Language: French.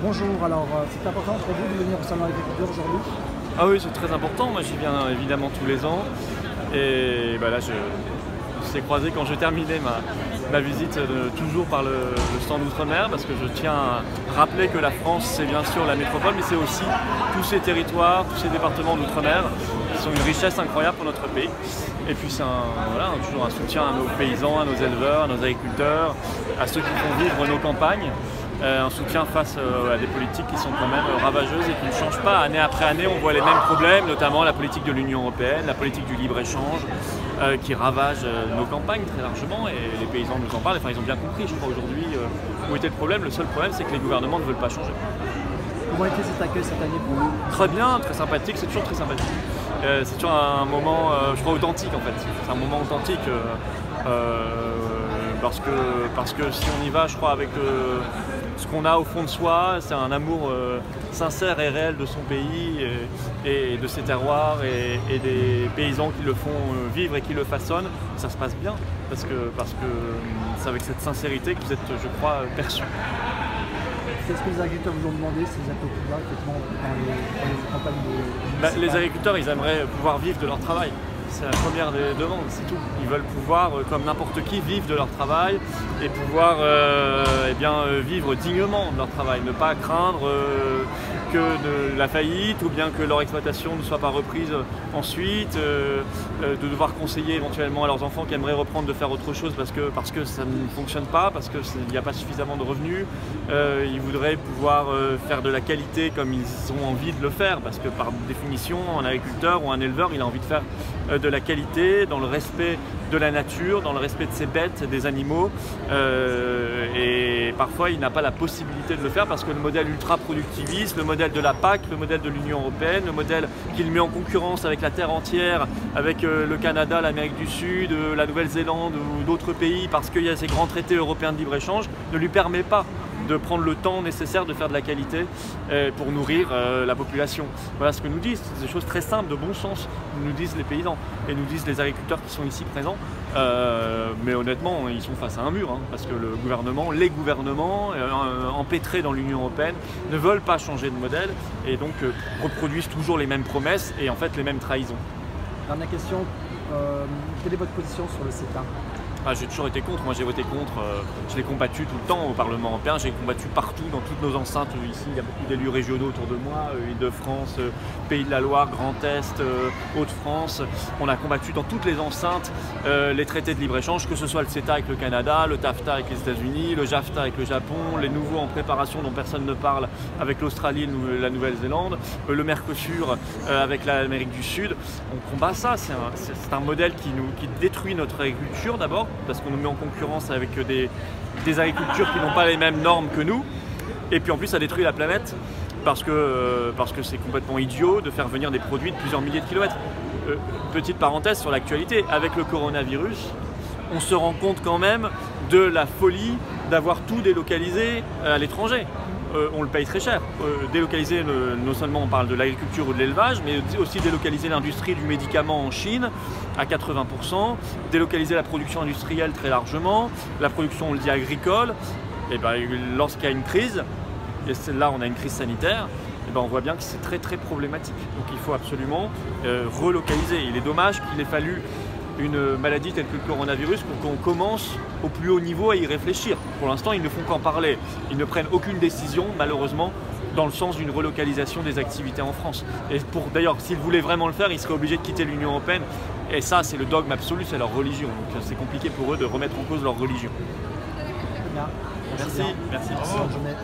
Bonjour, alors c'est important pour vous de venir au Salon de l'Agriculture aujourd'hui? Ah oui, c'est très important. Moi, j'y viens évidemment tous les ans. Et bah là, on s'est croisé quand je terminais ma visite toujours par le stand Outre-mer, parce que je tiens à rappeler que la France, c'est bien sûr la métropole, mais c'est aussi tous ces territoires, tous ces départements d'Outre-mer qui sont une richesse incroyable pour notre pays. Et puis c'est toujours un soutien à nos paysans, à nos éleveurs, à nos agriculteurs, à ceux qui font vivre nos campagnes. Un soutien face à des politiques qui sont quand même ravageuses et qui ne changent pas. Année après année, on voit les mêmes problèmes, notamment la politique de l'Union européenne, la politique du libre-échange, qui ravage nos campagnes très largement, et les paysans nous en parlent. Enfin, ils ont bien compris, je crois, aujourd'hui où était le problème. Le seul problème, c'est que les gouvernements ne veulent pas changer. Comment était cet accueil cette année pour vous? Très bien, très sympathique, c'est toujours très sympathique. C'est toujours un moment, je crois, authentique en fait. C'est un moment authentique. Parce que si on y va, je crois, avec ce qu'on a au fond de soi, c'est un amour sincère et réel de son pays et de ses terroirs et des paysans qui le font vivre et qui le façonnent. Ça se passe bien parce que c'est avec cette sincérité que vous êtes, je crois, perçus. Qu'est-ce que les agriculteurs vous ont demandé, ces accords-là, effectivement, dans les campagnes de... Les agriculteurs, ils aimeraient pouvoir vivre de leur travail. C'est la première des demandes, c'est tout. Ils veulent pouvoir, comme n'importe qui, vivre de leur travail et pouvoir vivre dignement de leur travail. Ne pas craindre que de la faillite ou bien que leur exploitation ne soit pas reprise ensuite, de devoir conseiller éventuellement à leurs enfants qui aimeraient reprendre de faire autre chose parce que ça ne fonctionne pas, parce qu'il n'y a pas suffisamment de revenus. Ils voudraient pouvoir faire de la qualité comme ils ont envie de le faire, parce que par définition, un agriculteur ou un éleveur, il a envie de faire de la qualité, dans le respect de la nature, dans le respect de ses bêtes, des animaux, et parfois il n'a pas la possibilité de le faire parce que le modèle ultra-productiviste, le modèle de la PAC, le modèle de l'Union européenne, le modèle qu'il met en concurrence avec la terre entière, avec le Canada, l'Amérique du Sud, la Nouvelle-Zélande ou d'autres pays, parce qu'il y a ces grands traités européens de libre-échange, ne lui permet pas de prendre le temps nécessaire de faire de la qualité pour nourrir la population. Voilà ce que nous disent, c'est des choses très simples, de bon sens, nous disent les paysans et nous disent les agriculteurs qui sont ici présents. Mais honnêtement, ils sont face à un mur, parce que les gouvernements empêtrés dans l'Union européenne ne veulent pas changer de modèle et donc reproduisent toujours les mêmes promesses et en fait les mêmes trahisons. Dernière question, quelle est votre position sur le CETA? J'ai toujours été contre, moi j'ai voté contre, je l'ai combattu tout le temps au Parlement européen, j'ai combattu partout dans toutes nos enceintes ici, il y a beaucoup d'élus régionaux autour de moi, Île-de-France, Pays de la Loire, Grand Est, Hauts-de-France. On a combattu dans toutes les enceintes les traités de libre-échange, que ce soit le CETA avec le Canada, le TAFTA avec les États-Unis, le JAFTA avec le Japon, les nouveaux en préparation dont personne ne parle avec l'Australie et la Nouvelle-Zélande, le Mercosur avec l'Amérique du Sud. On combat ça, c'est un modèle qui détruit notre agriculture d'abord, parce qu'on nous met en concurrence avec des agricultures qui n'ont pas les mêmes normes que nous, et puis en plus ça détruit la planète parce que c'est complètement idiot de faire venir des produits de plusieurs milliers de kilomètres. Petite parenthèse sur l'actualité, avec le coronavirus, on se rend compte quand même de la folie d'avoir tout délocalisé à l'étranger. On le paye très cher. Délocaliser, non seulement on parle de l'agriculture ou de l'élevage, mais aussi délocaliser l'industrie du médicament en Chine à 80%, délocaliser la production industrielle très largement, la production, on le dit, agricole. Et lorsqu'il y a une crise, et là on a une crise sanitaire, on voit bien que c'est très très problématique. Donc il faut absolument relocaliser. Il est dommage qu'il ait fallu une maladie telle que le coronavirus pour qu'on commence au plus haut niveau à y réfléchir. Pour l'instant, ils ne font qu'en parler. Ils ne prennent aucune décision, malheureusement, dans le sens d'une relocalisation des activités en France. Et d'ailleurs, s'ils voulaient vraiment le faire, ils seraient obligés de quitter l'Union européenne. Et ça, c'est le dogme absolu, c'est leur religion. Donc c'est compliqué pour eux de remettre en cause leur religion. Bien. Merci. Bonne journée.